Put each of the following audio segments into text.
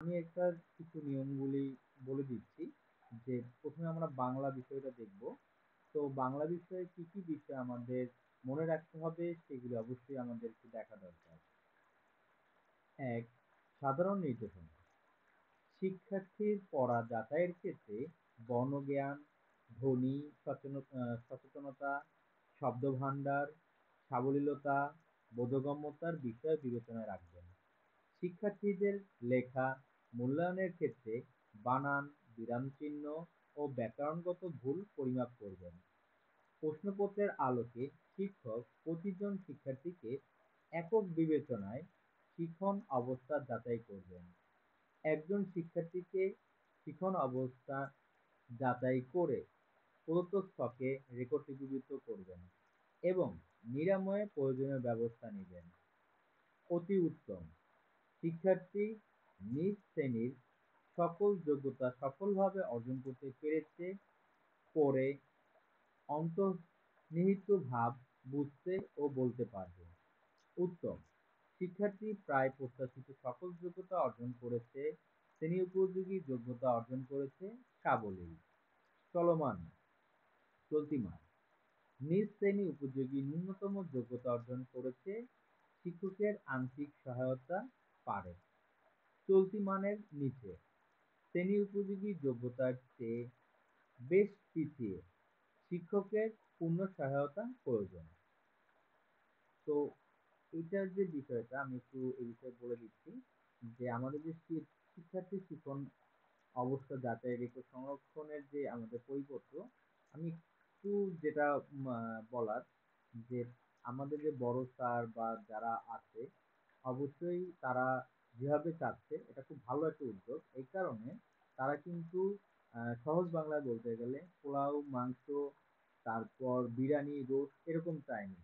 আমি একটা কিছু নিয়মগুলি বলে দিচ্ছি যে প্রথমে আমরা বাংলা বিষয়টা দেখব। তো বাংলা বিষয়ে কি কি বিষয় আমাদের মনে রাখতে হবে সেগুলি অবশ্যই আমাদের একটু দেখা দরকার। এক, সাধারণ নির্দেশনা। শিক্ষার্থীর পড়া যাচাইয়ের ক্ষেত্রে বর্ণজ্ঞান, ধ্বনি সচেতনতা, শব্দভাণ্ডার, সাবলীলতা, বোধগম্যতার বিষয় বিবেচনায় রাখবেন। শিক্ষার্থীদের লেখা মূল্যায়নের ক্ষেত্রে বানান, বিরামচিহ্ন ও ব্যাকরণগত ভুল পরিমাপ করবেন। প্রশ্নপত্রের আলোকে শিক্ষক প্রতিজন শিক্ষার্থীকে একক বিবেচনায় শিখন অবস্থা যাচাই করবেন। একজন শিক্ষার্থীকে শিখন অবস্থা যাচাই করে প্রদত্ত ছকে রেকর্ড লিপিবদ্ধ করবেন এবং নিরাময়ে প্রয়োজনীয় ব্যবস্থা নেবেন। অতি উত্তম শিক্ষার্থী নিজ শ্রেণীর সকল যোগ্যতা সফলভাবে অর্জন করতে পেরেছে পড়ে অন্তর্নিহিত ভাব বুঝতে ও বলতে পারবে। উত্তম শিক্ষার্থী প্রায় প্রত্যাশিত সকল যোগ্যতা অর্জন করেছে, শ্রেণী উপযোগী যোগ্যতা অর্জন করেছে সাবলীল। চলমান চলতিমান নিজ শ্রেণী উপযোগী ন্যূনতম যোগ্যতা অর্জন করেছে, শিক্ষকের আংশিক সহায়তা পারে। চলতি মানের নিচে শ্রেণী উপযোগী যোগ্যতার চেয়ে বেশ পিছিয়ে, শিক্ষকের পূর্ণ সহায়তা প্রয়োজন। তো এটার যে বিষয়টা আমি একটু এই বিষয়ে বলে দিচ্ছি যে আমাদের যে শিক্ষার্থী শিখন অবস্থা যাচাই রেকর্ড সংরক্ষণের যে আমাদের পরিপত্র, আমি একটু যেটা বলার যে আমাদের যে বড় স্যার বা যারা আছে অবশ্যই তারা যেভাবে চাচ্ছে এটা খুব ভালো একটা উদ্যোগ। এই কারণে তারা কিন্তু সহজ বাংলায় বলতে গেলে পোলাও, মাংস, তারপর বিরিয়ানি, রোস্ট এরকম চায়নি।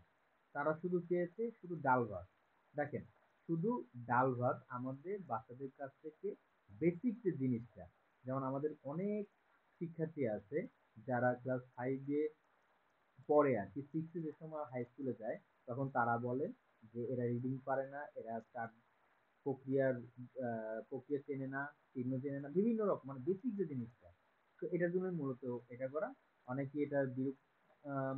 তারা শুধু চেয়েছে শুধু ডাল ভাত। দেখেন, শুধু ডাল ভাত আমাদের বাচ্চাদের কাছ থেকে বেসিক যে জিনিসটা, যেমন আমাদের অনেক শিক্ষার্থী আছে যারা ক্লাস ফাইভে পরে আর কি, সিক্সে যে সময় হাই স্কুলে যায় তখন তারা বলে যে এরা রিডিং পারে না, এরা চার প্রক্রিয়া চেনে না, চিহ্ন চেনে না, বিভিন্ন রকম মানে বেসিক যে জিনিসটা। তো এটার জন্য মূলত এটা করা। অনেকে এটা বিরূপ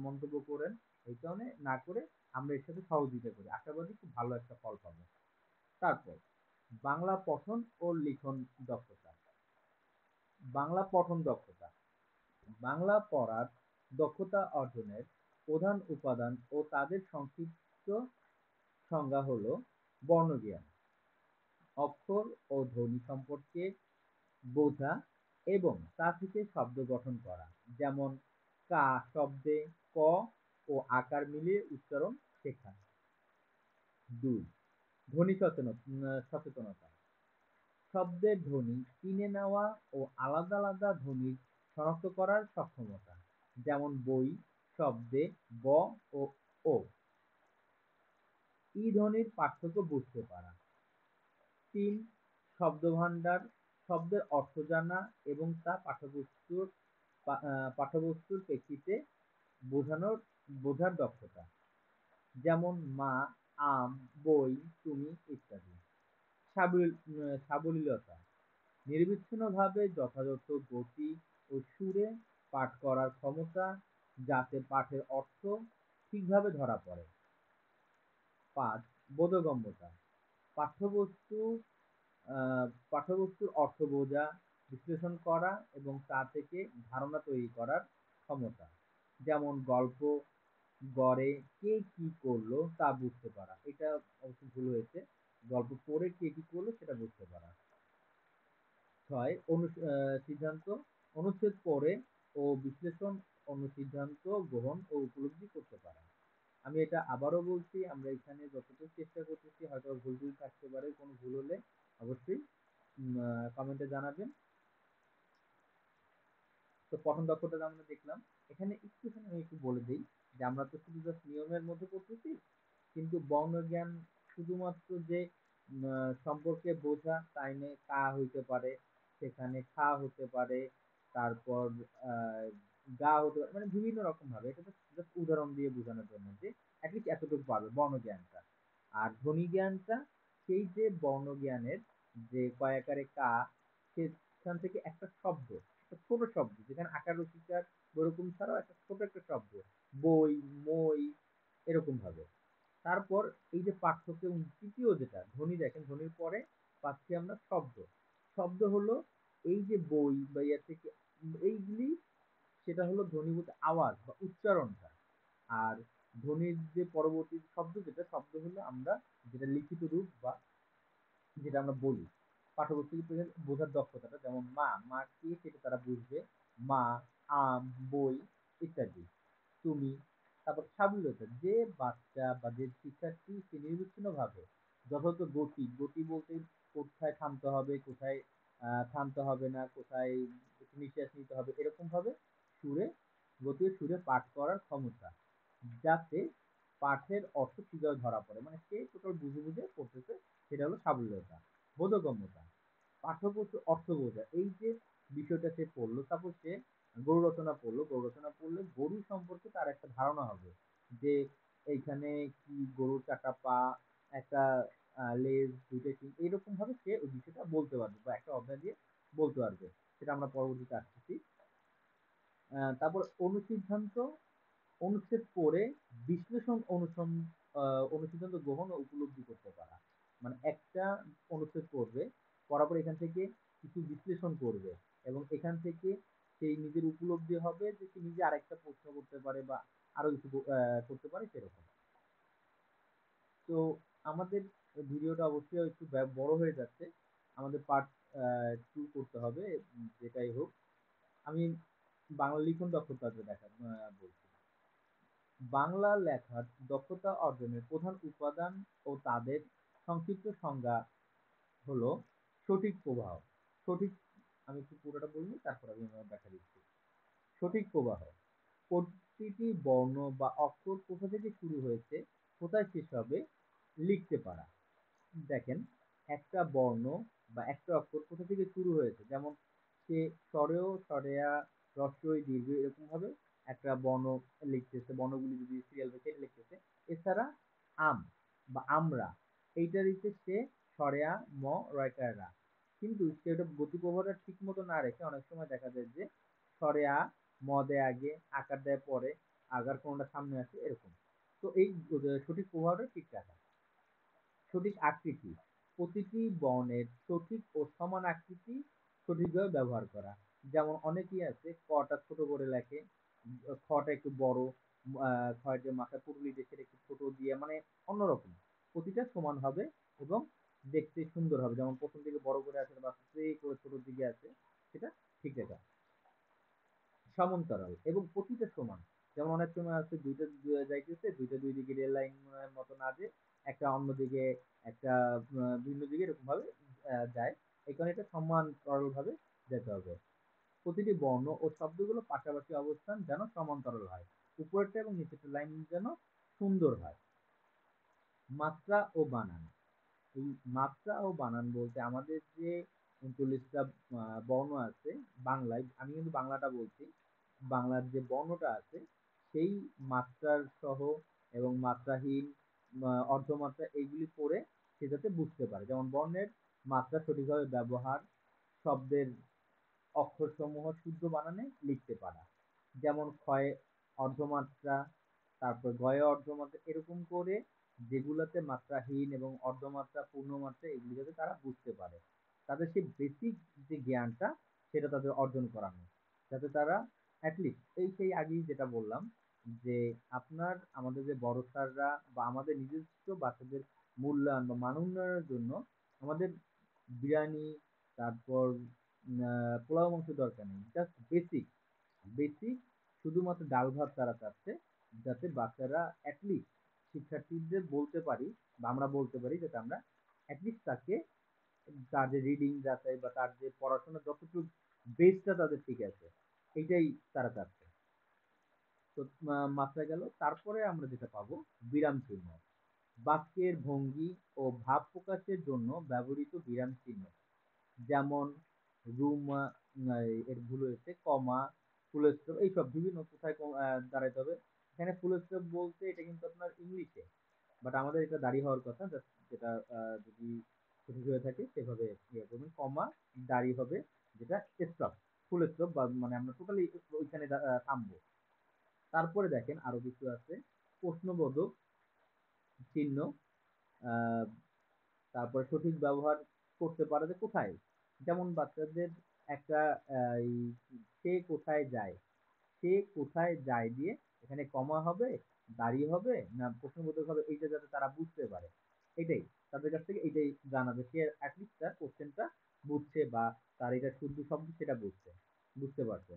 মন্তব্য করেন, এই কারণে না করে আমরা এর সাথে সহযোগিতা করি, আশাবাদী খুব ভালো একটা ফল পাবো। তারপর বাংলা পঠন ও লিখন দক্ষতা। বাংলা পঠন দক্ষতা বাংলা পড়ার দক্ষতা অর্জনের প্রধান উপাদান ও তাদের সংক্ষিপ্ত সংজ্ঞা হলো বর্ণজ্ঞান, অক্ষর ও ধ্বনি সম্পর্কে বোঝা এবং তা থেকে শব্দ গঠন করা, যেমন কা শব্দে ক ও আকার মিলিয়ে উচ্চারণ শেখা। 2, ধ্বনি সচেতনতা। শব্দের ধ্বনি চিনে নেওয়া ও আলাদা আলাদা ধ্বনি শনাক্ত করার সক্ষমতা, যেমন বই শব্দে ব ও ও। ই ধ্বনির পার্থক্য বুঝতে পারা। 3, শব্দভাণ্ডার। শব্দের অর্থ জানা এবং তা পাঠ্যবস্তুর প্রেক্ষিতে বোঝার দক্ষতা, যেমন মা, আম, বই, তুমি ইত্যাদি। সাবলীলতা। নিরবিচ্ছিন্নভাবে যথাযথ গতি ও সুরে পাঠ করার ক্ষমতা, যাতে পাঠের অর্থ ঠিকভাবে ধরা পড়ে। 5, বোধগম্যতা। পাঠ্যবস্তু পাঠ্যবস্তুর অর্থ বোঝা, বিশ্লেষণ করা এবং তা থেকে ধারণা তৈরি করার ক্ষমতা, যেমন গল্প গড়ে কে কি করলো তা বুঝতে পারা। এটা অবশ্য ভুল হয়েছে, গল্প পড়ে কে কি করলো সেটা বুঝতে পারা। 6, সিদ্ধান্ত অনুচ্ছেদ পড়ে ও বিশ্লেষণ অনুসিদ্ধান্ত গ্রহণ ও উপলব্ধি করতে পারা। আমি এটা আবারও বলছি, আমরা এখানে যতটুকু চেষ্টা করতেছি হয়তো ভুল ভুল থাকতে পারে, কোনো ভুল হলে অবশ্যই কমেন্টে জানাবেন। তো পঠন দক্ষতা আমরা দেখলাম। এখানে একটুখানি আমি একটু বলে দিই যে আমরা তো শুধু জাস্ট নিয়মের মধ্যে পড়তেছি, কিন্তু বর্ণজ্ঞান শুধুমাত্র যে সম্পর্কে বোঝা তাই নয়, কা হইতে পারে, সেখানে খা হতে পারে, তারপর আহ গা হতে পারে, মানে বিভিন্ন রকম ভাবে। এটা জাস্ট উদাহরণ দিয়ে বোঝানোর জন্য যে অ্যাটলিস্ট এতটুকু পারবে বর্ণজ্ঞানটা। আর ধ্বনি জ্ঞানটা সেই যে বর্ণজ্ঞানের যে কয়াকারে কা, সেখান থেকে একটা শব্দ, একটা ছোট শব্দ যেখানে আকার রসিকার ওরকম ছাড়াও একটা ছোট একটা শব্দ, বই, মই, এরকম ভাবে। তারপর এই যে পার্থক্য এবং তৃতীয় যেটা ধ্বনি, দেখেন ধ্বনির পরে পাচ্ছি আমরা শব্দ। শব্দ হলো এই যে বই বা ইয়া থেকে এইগুলি, সেটা হলো ধ্বনি বলতে আওয়াজ বা উচ্চারণটা। আর ধ্বনির যে পরবর্তী শব্দ, যেটা শব্দ হলো আমরা যেটা লিখিত রূপ বা যেটা আমরা বলি, পাঠ্যপুস্তকে বোঝার দক্ষতাটা, যেমন মা, মা কে সেটা তারা বুঝবে, মা, আম, বই ইত্যাদি। তুমি, তারপর সাবলীলতা, যে বাচ্চা বা যে শিক্ষার্থী সে নিরবিচ্ছিন্ন ভাবে যথাযথ গতি, গতি বলতে কোথায় থামতে হবে, কোথায় থামতে হবে না, কোথায় একটু নিঃশ্বাস নিতে হবে, এরকম ভাবে সুরে, গতি ও সুরে পাঠ করার ক্ষমতা, যাতে পাঠের অর্থ ঠিকভাবে ধরা পড়ে, মানে সে টোটাল বুঝে বুঝে পড়তেছে, সেটা হলো সাবলীলতা। বোধগম্যতা, পাঠ্যপুস্তক অর্থ বোঝা, এই যে বিষয়টা সে পড়লো, তারপর সে গরু রচনা পড়লো, গরু রচনা পড়লে গরু সম্পর্কে তার একটা ধারণা হবে, যে এইখানে কি গরুর চারটা পা, একটা লেজ, দুইটা শিং, এইরকম ভাবে সে ওই বিষয়টা বলতে পারবে বা একটা অধ্যায় দিয়ে বলতে পারবে। সেটা আমরা পরবর্তীতে আসতেছি। তারপর অনুসিদ্ধান্ত, অনুচ্ছেদ পড়ে বিশ্লেষণ অনুসিদ্ধান্ত গ্রহণ ও উপলব্ধি করতে পারা, মানে একটা অনুচ্ছেদ পড়বে, পড়ার পর এখান থেকে কিছু বিশ্লেষণ করবে, এবং এখান থেকে সেই নিজের উপলব্ধি হবে যে সে নিজে আরেকটা প্রশ্ন করতে পারে বা আরো কিছু করতে পারে সেরকম। তো আমাদের ভিডিওটা অবশ্যই একটু বড় হয়ে যাচ্ছে, আমাদের পার্ট 2 করতে হবে। যেটাই হোক, আমি বাংলা লিখন দক্ষতা বলছি। বাংলা লেখার দক্ষতা অর্জনের প্রধান উপাদান ও তাদের সংক্ষিপ্ত সংজ্ঞা হলো সঠিক প্রবাহ, সঠিক, আমি একটু পুরোটা বলিনি, তারপর আমি আমার ব্যাখ্যা দিচ্ছি। সঠিক প্রবাহ, প্রতিটি বর্ণ বা অক্ষর কোথা থেকে শুরু হয়েছে, কোথায় শেষ হবে, লিখতে পারা। দেখেন, একটা বর্ণ বা একটা অক্ষর কোথা থেকে শুরু হয়েছে, যেমন সে স্বরেও স্বরেয়া, হ্রস্বই দীর্ঘ, এরকম ভাবে একটা বর্ণ লিখতেছে, বর্ণগুলি যদি সিরিয়াল বাই সিরিয়াল লিখতেছে। এছাড়া আম বা আমরা, এইটা দিচ্ছে সে স্বরেয়া ম রয়কার রা, কিন্তু সে ওটা গতি প্রবাহটা ঠিক মতো না রেখে অনেক সময় দেখা যায় যে স্বরেয়া ম দেয় আগে, আকার দেয় পরে, আগার কোনটা সামনে আসে, এরকম। তো এই সঠিক প্রবাহটা ঠিক রাখা। সঠিক আকৃতি, প্রতিটি বর্ণের সঠিক ও সমান আকৃতি সঠিকভাবে ব্যবহার করা। যেমন অনেকেই আছে কটা ছোট করে লেখে, খটা একটু বড়, খয়ের যে মাথা পুরুলি দিয়ে সেটা একটু ছোট দিয়ে, মানে অন্যরকম। প্রতিটা সমান হবে এবং দেখতে সুন্দর হবে, যেমন প্রথম দিকে বড় করে আছে বা করে ছোট দিকে আছে, সেটা ঠিক রাখা। সমান্তরাল এবং প্রতিটা সমান, যেমন অনেক সময় আছে দুইটা যাইতেছে, দুইটা দুই দিকে রেল লাইন মতো না, যে একটা অন্য দিকে, একটা ভিন্ন দিকে, এরকম ভাবে যায়। এই কারণে এটা সমান্তরাল ভাবে যেতে হবে। প্রতিটি বর্ণ ও শব্দগুলো পাশাপাশি অবস্থান যেন সমান্তরাল হয়, উপরেরটা এবং নিচেরটা লাইন যেন সুন্দর হয়। মাত্রা ও বানান, এই মাত্রা ও বানান বলতে আমাদের যে ৩৯টা বর্ণ আছে বাংলায়, আমি কিন্তু বাংলাটা বলছি, বাংলার যে বর্ণটা আছে সেই মাত্রার সহ এবং মাত্রাহীন, অর্ধমাত্রা, এইগুলি পড়ে সে যাতে বুঝতে পারে, যেমন বর্ণের মাত্রা সঠিকভাবে ব্যবহার, শব্দের অক্ষরসমূহ শুদ্ধ বানানে লিখতে পারা, যেমন ক্ষয়ে অর্ধমাত্রা, তারপর গয়ে অর্ধমাত্রা, এরকম করে যেগুলোতে মাত্রাহীন এবং অর্ধমাত্রা, পূর্ণমাত্রা, এগুলি যাতে তারা বুঝতে পারে, তাদের সেই বেসিক যে জ্ঞানটা সেটা তাদের অর্জন করানো, যাতে তারা অ্যাটলিস্ট এই সেই আগেই যেটা বললাম, যে আপনার আমাদের যে বড় স্যাররা বা আমাদের নিজস্ব বাচ্চাদের মূল্যায়ন বা মান উন্নয়নের জন্য আমাদের বিরিয়ানি, তারপর পোলাও মাংস দরকার নেই, জাস্ট বেসিক, বেসিক শুধুমাত্র ডাল ভাত তারা চাচ্ছে, যাতে বাচ্চারা অ্যাটলিস্ট শিক্ষার্থীদের বলতে পারি বা আমরা বলতে পারি, যাতে আমরা অ্যাটলিস্ট তাকে, তার যে রিডিং যাচাই বা তার যে পড়াশোনা যতটুকু বেসটা তাদের ঠিক আছে, এইটাই তারা চাচ্ছে। তো মাত্রা গেল, তারপরে আমরা যেটা পাবো বিরাম চিহ্ন, বাক্যের ভঙ্গি ও ভাব প্রকাশের জন্য ব্যবহৃত বিরাম চিহ্ন, যেমন রুম, এর ভুল হয়েছে, কমা, ফুল স্টপ, এইসব বিভিন্ন কোথায় দাঁড়াইতে হবে। এখানে ফুল স্টপ বলতে এটা কিন্তু আপনার ইংলিশে, বাট আমাদের এটা দাঁড়িয়ে হওয়ার কথা, যেটা যদি সঠিক হয়ে থাকে সেভাবে ইয়ে করবেন। কমা, দাঁড়ি হবে যেটা স্টপ, ফুল স্টপ, বা মানে আমরা টোটালি ওইখানে থামবো। তারপরে দেখেন আরো কিছু আছে, প্রশ্নবোধক চিহ্ন, আহ তারপর সঠিক ব্যবহার করতে পারে যে কোথায়, যেমন বাচ্চাদের একটা এই সে কোথায় যায়, সে কোথায় যায় দিয়ে এখানে কমা হবে, দাঁড়িয়ে হবে না প্রশ্নবোধক হবে, এইটা যাতে তারা বুঝতে পারে। এটাই তাদের কাছ থেকে এইটাই জানা যে সে অ্যাটলিস্ট তার কোশ্চেনটা বুঝছে, বা তার এটা শুদ্ধ শব্দ সেটা বুঝতে পারছে।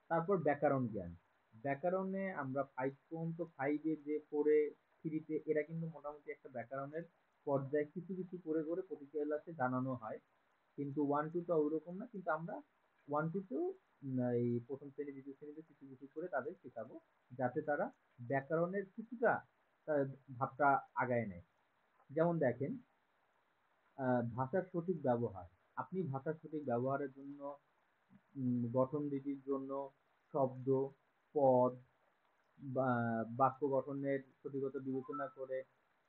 তারপর ব্যাকরণ জ্ঞান। ব্যাকরণে আমরা 5 পর্যন্ত, 5 এ যে পড়ে, 3 তে এরা কিন্তু মোটামুটি একটা ব্যাকরণের পর্যায়ে কিছু কিছু করে করে প্রতি ক্লাসে জানানো হয়। কিন্তু 1 2 টা ওইরকম না, কিন্তু আমরা 1 2 তেও এই প্রথম শ্রেণী দ্বিতীয় শ্রেণীতে কিছু কিছু করে তাদের শেখাবো, যাতে তারা ব্যাকরণের কিছুটা ধাপটা আগায় নেয়। যেমন দেখেন, ভাষার সঠিক ব্যবহার। আপনি ভাষার সঠিক ব্যবহারের জন্য গঠন রীতির জন্য শব্দ, পদ বা বাক্য গঠনের সঠিকতা বিবেচনা করে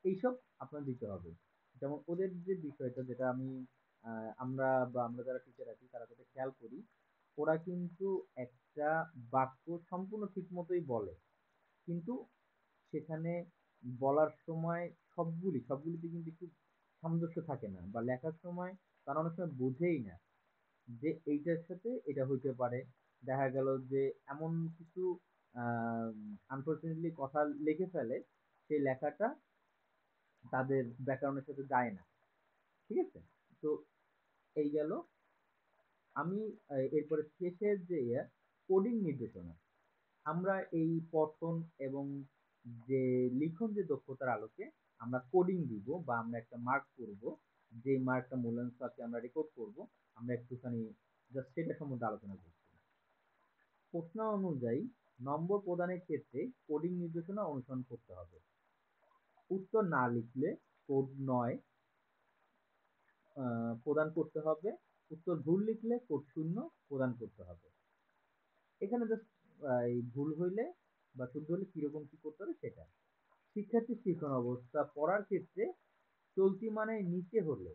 এইসব আপনার দিতে হবে। যেমন ওদের যে বিষয়টা, যেটা আমি আমরা যারা টিচার আছি তারা যাতে খেয়াল করি, ওরা কিন্তু একটা বাক্য সম্পূর্ণ ঠিক মতোই বলে, কিন্তু সেখানে বলার সময় সবগুলিতে কিন্তু একটু সামঞ্জস্য থাকে না, বা লেখার সময় তারা অনেক সময় বোঝেই না যে এইটার সাথে এটা হইতে পারে। দেখা গেল যে এমন কিছু আনফরচুনেটলি কথা লিখে ফেলে, সেই লেখাটা তাদের ব্যাকরণের সাথে যায় না। ঠিক আছে? তো এই গেল। আমি এরপরে শেষের যে কোডিং নির্দেশনা, আমরা এই পঠন এবং যে লিখন যে দক্ষতার আলোকে আমরা কোডিং দিব, বা আমরা একটা মার্ক করব, যে মার্কটা মূল্যায়ন সাথে আমরা রেকর্ড করব, আমরা একটুখানি জাস্ট সেটা সম্বন্ধে আলোচনা করছি। প্রশ্ন অনুযায়ী নম্বর প্রদানের ক্ষেত্রে কোডিং নির্দেশনা অনুসরণ করতে হবে। উত্তর না লিখলে কোড 9 প্রদান করতে হবে। উত্তর ভুল লিখলে কোড 0 প্রদান করতে হবে। এখানে জাস্ট এই ভুল হইলে বা শুদ্ধ হলে কিরকম কি করতে হবে সেটা। শিক্ষার্থীর শিখন অবস্থা পড়ার ক্ষেত্রে চলতি মানের নিচে হলে,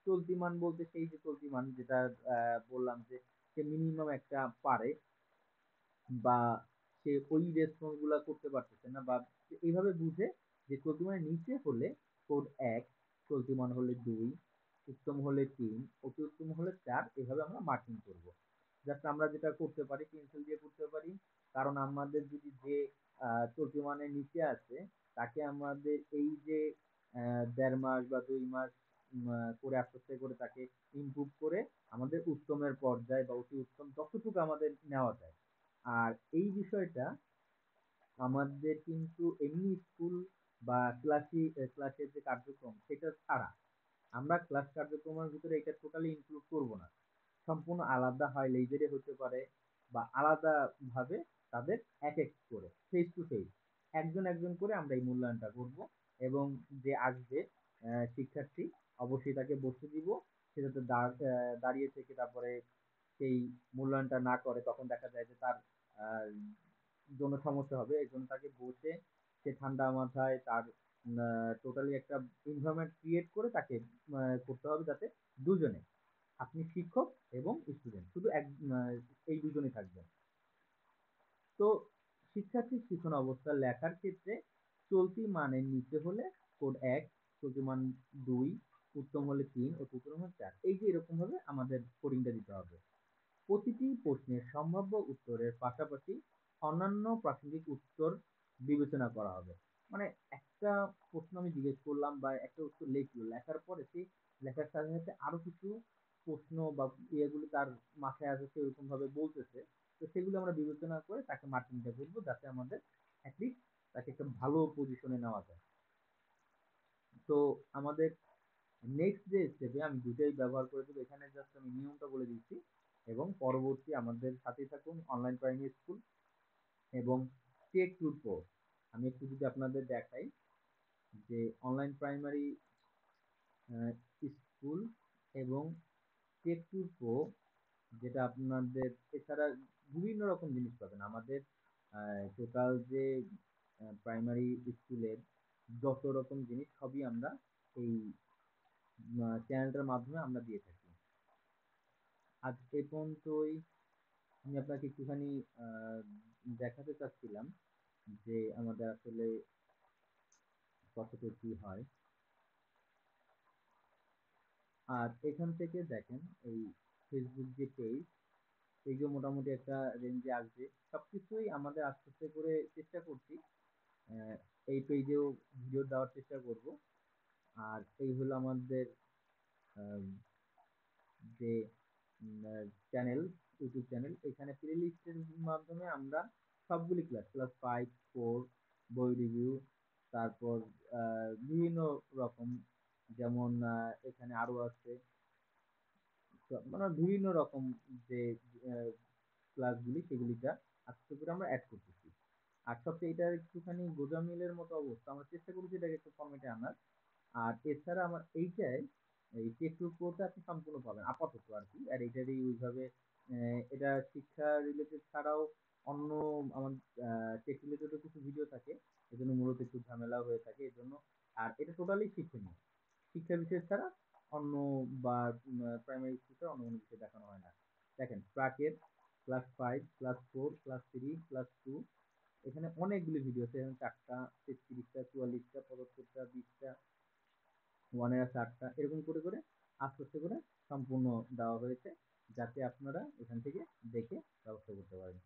চলতি মান বলতে সেই যে চলতি মান যেটা বললাম যে সে মিনিমাম একটা পারে, বা সে ওই রেসপন্স গুলা করতে পারতেছে না, বা এইভাবে বুঝে যে চলতি মানের নিচে হলে কোড 1, চলতি মান হলে 2, উত্তম হলে 3, অতি উত্তম হলে 4, এভাবে আমরা মার্কিং করব। জাস্ট আমরা যেটা করতে পারি পেন্সিল দিয়ে করতে পারি, কারণ আমাদের যদি যে চলতি মানের নিচে আছে তাকে আমাদের এই যে 1.5 মাস বা 2 মাস করে আস্তে আস্তে করে তাকে ইমপ্রুভ করে আমাদের উত্তমের পর্যায়ে বা অতি উত্তম যতটুকু আমাদের নেওয়া যায়। আর এই বিষয়টা আমাদের কিন্তু এমনি স্কুল বা ক্লাসের যে কার্যক্রম সেটা ছাড়া আমরা ক্লাস কার্যক্রমের ভিতরে এটা টোটালি ইনক্লুড করব না। সম্পূর্ণ আলাদা হয় লেজারে হতে পারে, বা আলাদা ভাবে তাদের এক এক করে ফেস টু ফেস একজন একজন করে আমরা এই মূল্যায়নটা করব। এবং যে আসবে শিক্ষার্থী, অবশ্যই তাকে বসতে দিব। সে যাতে দাঁড়িয়ে থেকে তারপরে সেই মূল্যায়নটা না করে, তখন দেখা যায় যে তার আহ, জন্য সমস্যা হবে। এই জন্য তাকে বসে সে ঠান্ডা মাথায় তার টোটালি একটা এনভায়রনমেন্ট ক্রিয়েট করে তাকে করতে হবে, যাতে দুজনে, আপনি শিক্ষক এবং স্টুডেন্ট শুধু এই দুজনেই থাকবেন। তো শিক্ষার্থীর শিখন অবস্থা লেখার ক্ষেত্রে চলতি মানের নিচে হলে কোড 1, চলতি মান 2, উত্তম হলে 3, ও উত্তম হলে 4, এই যে এরকম ভাবে আমাদের কোডিংটা দিতে হবে। প্রতিটি প্রশ্নের সম্ভাব্য উত্তরের পাশাপাশি অন্যান্য প্রাসঙ্গিক উত্তর বিবেচনা করা হবে। মানে একটা প্রশ্ন আমি জিজ্ঞেস করলাম বা একটা উত্তর লিখলো, লেখার পরে সে লেখার সাথে সাথে আরো কিছু প্রশ্ন বা ইয়েগুলি তার মাথায় আসে, সে ওরকম ভাবে বলতেছে, তো সেগুলো আমরা বিবেচনা করে তাকে মার্কিংটা করবো, যাতে আমাদের অ্যাটলিস্ট তাকে একটা ভালো পজিশনে নেওয়া যায়। তো আমাদের নেক্সট যে স্টেপে আমি দুটোই ব্যবহার করে দেবো, এখানে জাস্ট আমি নিয়মটা বলে দিচ্ছি, এবং পরবর্তী আমাদের সাথে থাকুন অনলাইন প্রাইমারি স্কুল এবং টেক টুর কোর্স। আমি একটু যদি আপনাদের দেখাই যে অনলাইন প্রাইমারি স্কুল এবং টেক টুর প্রো, যেটা আপনাদের এছাড়া বিভিন্ন রকম জিনিস পাবেন আমাদের টোটাল যে প্রাইমারি স্কুলের যত রকম জিনিস সবই আমরা এই চ্যানেলটার মাধ্যমে আমরা দিয়ে থাকি। আজ এ পর্যন্তই। আমি আপনাকে একটুখানি আহ, দেখাতে চাচ্ছিলাম যে আমাদের আসলে কতটুকু কি হয়। আর এখান থেকে দেখেন এই ফেসবুক যে পেজ, পেজও মোটামুটি একটা রেঞ্জে আসবে। সবকিছুই আমাদের আস্তে আস্তে করে চেষ্টা করছি। আহ, এই পেজেও ভিডিও দেওয়ার চেষ্টা করব। আর এই হলো আমাদের আহ, যে চ্যানেল, ইউটিউব চ্যানেল। এখানে প্লে লিস্টের মাধ্যমে আমরা সবগুলি ক্লাস, ক্লাস 5, 4, বই রিভিউ, তারপর বিভিন্ন রকম, যেমন এখানে আরো আছে মানে বিভিন্ন রকম যে ক্লাসগুলি, সেগুলিটা আস্তে করে আমরা অ্যাড করতেছি। আর সবচেয়ে এটা একটুখানি গোজামিলের মতো অবস্থা, আমরা চেষ্টা করছি এটাকে একটু ফর্মেটে আনার। আর এছাড়া আমার এইটাই, এই টেক প্রোতে আপনি সম্পূর্ণ পাবেন আপাতত আর কি। আর এটারই ওইভাবে এটা শিক্ষা রিলেটেড ছাড়াও অন্য আমার টেক রিলেটেডও কিছু ভিডিও থাকে, এজন্য মূলত একটু ঝামেলা হয়ে থাকে এজন্য। আর এটা টোটালি শিক্ষণীয়, শিক্ষা বিষয় ছাড়া অন্য বা প্রাইমারি স্কুল ছাড়া অন্য কোনো কিছু দেখানো হয় না। দেখেন প্রাকের ক্লাস 5, ক্লাস 4, ক্লাস 3, ক্লাস 2, এখানে অনেকগুলি ভিডিও আছে। এখানে 4টা, 33টা, 44টা, 75টা, 20টা, ওয়ানের আছে 8টা, এরকম করে করে আস্তে আস্তে করে সম্পূর্ণ দেওয়া হয়েছে, যাতে আপনারা এখান থেকে দেখে ব্যবস্থা করতে পারেন।